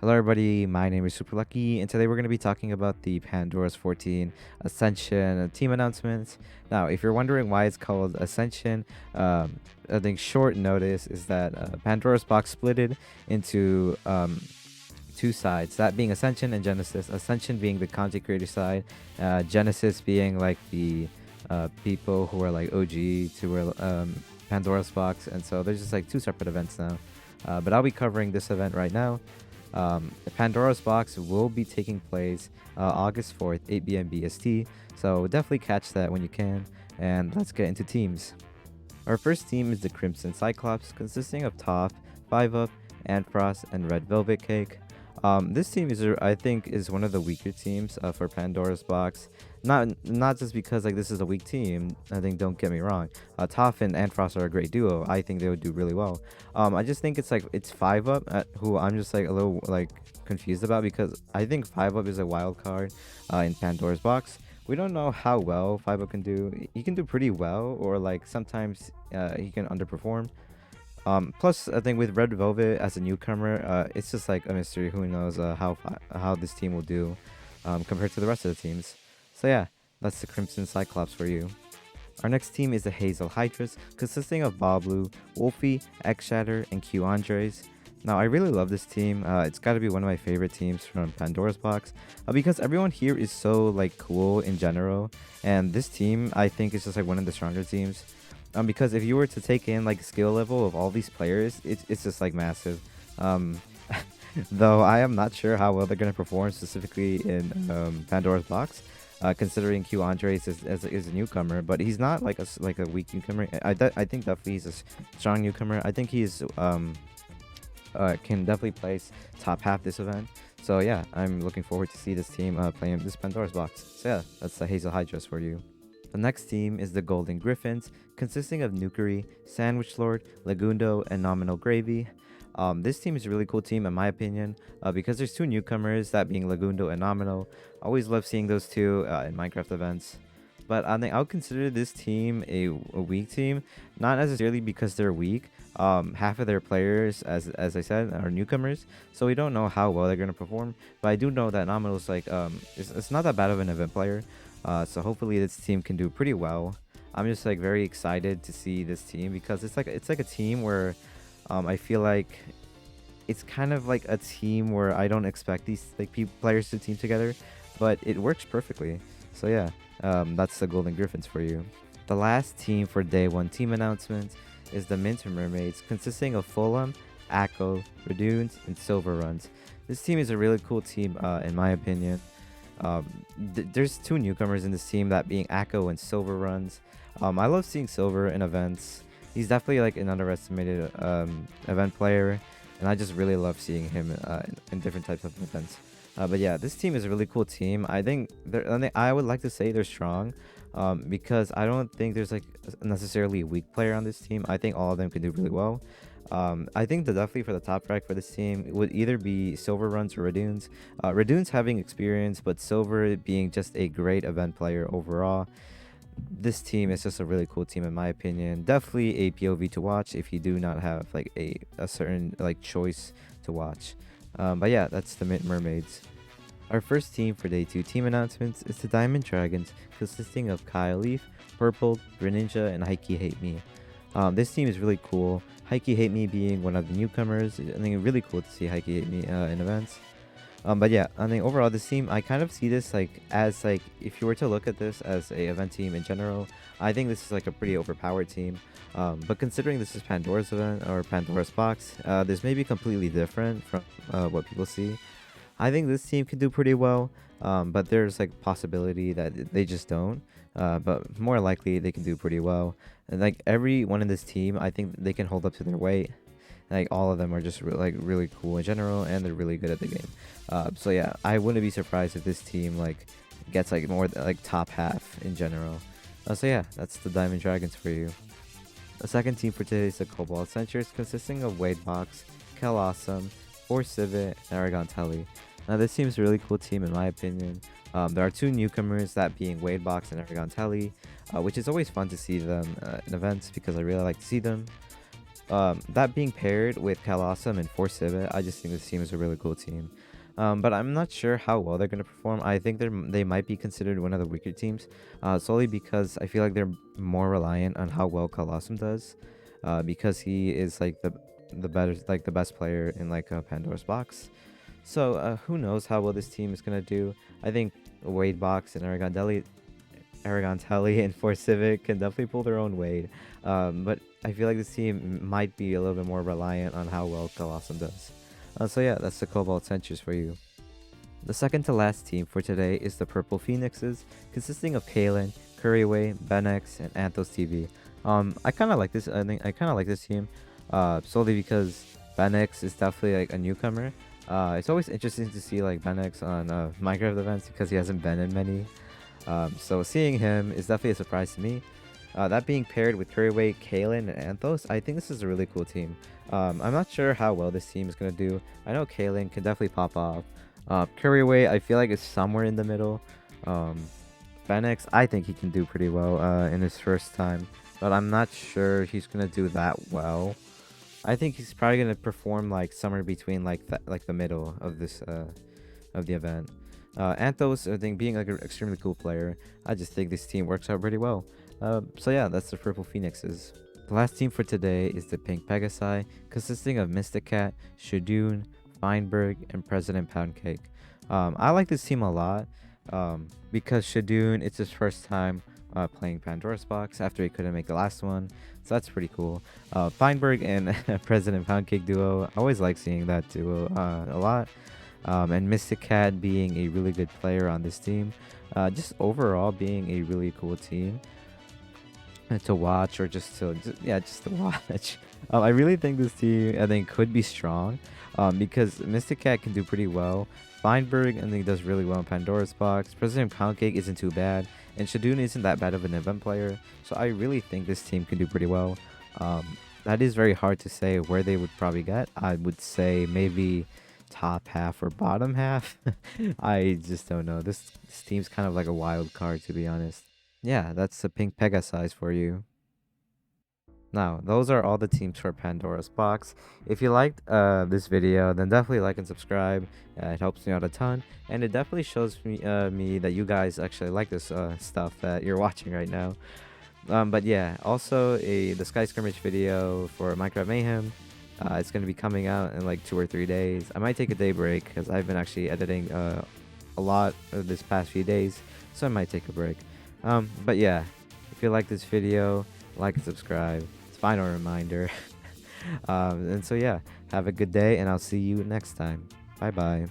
Hello everybody, my name is Super Lucky, and today we're going to be talking about the Pandora's 14 Ascension team announcements. Now, if you're wondering why it's called Ascension, I think short notice is that Pandora's box splitted into two sides, that being Ascension and Genesis. Ascension being the content creator side, Genesis being like the people who are like OG to Pandora's box, and so there's just like two separate events now. But I'll be covering this event right now. Pandora's box will be taking place August 4th, 8 p.m. BST, so definitely catch that when you can, and let's get into teams. Our first team is the Crimson Cyclops, consisting of Toph, 5UP, Antfrost, and RedVelvetCake. This team I think is one of the weaker teams for Pandora's box. Not just because like this is a weak team. I think, don't get me wrong. Toph and Antfrost are a great duo. I think they would do really well. I just think it's 5UP who I'm just like a little like confused about, because I think 5UP is a wild card in Pandora's box. We don't know how well 5UP can do. He can do pretty well, or like sometimes he can underperform. Plus, I think with Red Velvet as a newcomer, it's just like a mystery. Who knows how this team will do compared to the rest of the teams. So yeah, that's the Crimson Cyclops for you. Our next team is the Hazel Hydras, consisting of Baablu, Wolfeei, xShatter, and Qndres. Now, I really love this team. It's got to be one of my favorite teams from Pandora's box, because everyone here is so like cool in general, and this team I think is just like one of the stronger teams. Because if you were to take in like skill level of all these players, it's just like massive. Though I am not sure how well they're gonna perform specifically in Pandora's box, considering Qndres is a newcomer, but he's not like a weak newcomer. I think definitely he's a strong newcomer. I think he's can definitely place top half this event. So yeah, I'm looking forward to see this team playing this Pandora's box. So yeah, that's the Hazel Hydras for you. The next team is the Golden Griffins, consisting of Nukeri, SandwichLord, Legundo, and Nominalgravy. This team is a really cool team in my opinion, because there's two newcomers, that being Legundo and Nominal. Always love seeing those two in Minecraft events. But I think I'll consider this team a weak team, not necessarily because they're weak. Half of their players, as I said, are newcomers, so we don't know how well they're gonna perform. But I do know that Nominal's like it's not that bad of an event player. So hopefully this team can do pretty well. I'm just like very excited to see this team, because it's like a team where I feel like it's kind of like a team where I don't expect these like players to team together, but it works perfectly. So yeah, that's the Golden Griffins for you. The last team for day one team announcements is the Mint Mermaids, consisting of Fulham, Acho, Reddoons, and Silverrruns. This team is a really cool team in my opinion. There's two newcomers in this team, that being Acho and Silverrruns. I love seeing Silver in events. He's definitely like an underestimated event player, and I just really love seeing him in different types of events. But yeah, this team is a really cool team. I would like to say they're strong, because I don't think there's like necessarily a weak player on this team. I think all of them can do really well. I think definitely for the top rack for this team would either be Silverrruns or Reddoons. Reddoons having experience, but Silver being just a great event player overall. This team is just a really cool team in my opinion. Definitely a POV to watch if you do not have like a certain like choice to watch. But yeah, that's the Mint Mermaids. Our first team for day 2 team announcements is the Diamond Dragons, consisting of KyleEff, Purple, Greninja, and Highkeyhateme. This team is really cool. Highkeyhateme being one of the newcomers. I think it's really cool to see Highkeyhateme in events. But yeah, I think overall this team, I kind of see this like as like, if you were to look at this as a event team in general, I think this is like a pretty overpowered team. But considering this is Pandora's event or Pandora's box, this may be completely different from what people see. I think this team can do pretty well, but there's like possibility that they just don't. But more likely they can do pretty well. And like everyone in this team, I think they can hold up to their weight. Like all of them are just really cool in general, and they're really good at the game. So yeah, I wouldn't be surprised if this team like gets like more like top half in general. So yeah, that's the Diamond Dragons for you. The second team for today is the Cobalt Centaurs, consisting of WadeBox, Kelawesome, Civet, and AragonTelly. Now this team is a really cool team in my opinion. There are two newcomers, that being WadeBox and AragonTelly, which is always fun to see them in events, because I really like to see them. That being paired with Kelawesome and Force Civet, I just think this team is a really cool team. But I'm not sure how well they're going to perform. I think they might be considered one of the weaker teams, solely because I feel like they're more reliant on how well Kelawesome does, because he is like the better, like the best player in like Pandora's box. So who knows how well this team is gonna do? I think WadeBox and AragonTelly and Force Civic can definitely pull their own weight. But I feel like this team might be a little bit more reliant on how well Kaelan does. So yeah, that's the Cobalt Centaurs for you. The second to last team for today is the Purple Phoenixes, consisting of Kaelan, Couriway, Benex, and Anthos TV. I kind of like this. I kind of like this team, solely because Benex is definitely like a newcomer. It's always interesting to see like Benex on Minecraft events because he hasn't been in many. So seeing him is definitely a surprise to me. That being paired with Couriway, Kaelan, and Anthos, I think this is a really cool team. I'm not sure how well this team is going to do. I know Kaelan can definitely pop off. Couriway, I feel like is somewhere in the middle. Benex, I think he can do pretty well in his first time, but I'm not sure he's going to do that well. I think he's probably going to perform like somewhere between like the middle of this of the event. Anthos, I think, being like an extremely cool player, I just think this team works out pretty well. So yeah, that's the Purple Phoenixes. The last team for today is the Pink Pegasi, consisting of Mystic Cat, Shadoon, Feinberg, and President Poundcake. I like this team a lot because Shadoon, it's his first time playing Pandora's box after he couldn't make the last one, so that's pretty cool. Feinberg and President Poundcake duo, I always like seeing that duo a lot. And Mystic Cat being a really good player on this team, just overall being a really cool team to watch, or just to watch. I really think this team, I think, could be strong, because Mystic Cat can do pretty well. Feinberg, I think, does really well in Pandora's box. President Poundcake isn't too bad, and Shadoon isn't that bad of an event player, so I really think this team can do pretty well. That is very hard to say where they would probably get. I would say maybe top half or bottom half. I just don't know. This team's kind of like a wild card, to be honest. Yeah, that's the Pink Pegasi for you. Now, those are all the teams for Pandora's box. If you liked this video, then definitely like and subscribe. It helps me out a ton, and it definitely shows me that you guys actually like this stuff that you're watching right now. But yeah, also the Sky Skirmish video for Minecraft Mayhem. It's going to be coming out in like 2 or 3 days. I might take a day break because I've been actually editing a lot of this past few days, so I might take a break. But yeah, if you like this video, like and subscribe. It's a final reminder. And so yeah, have a good day, and I'll see you next time. Bye bye.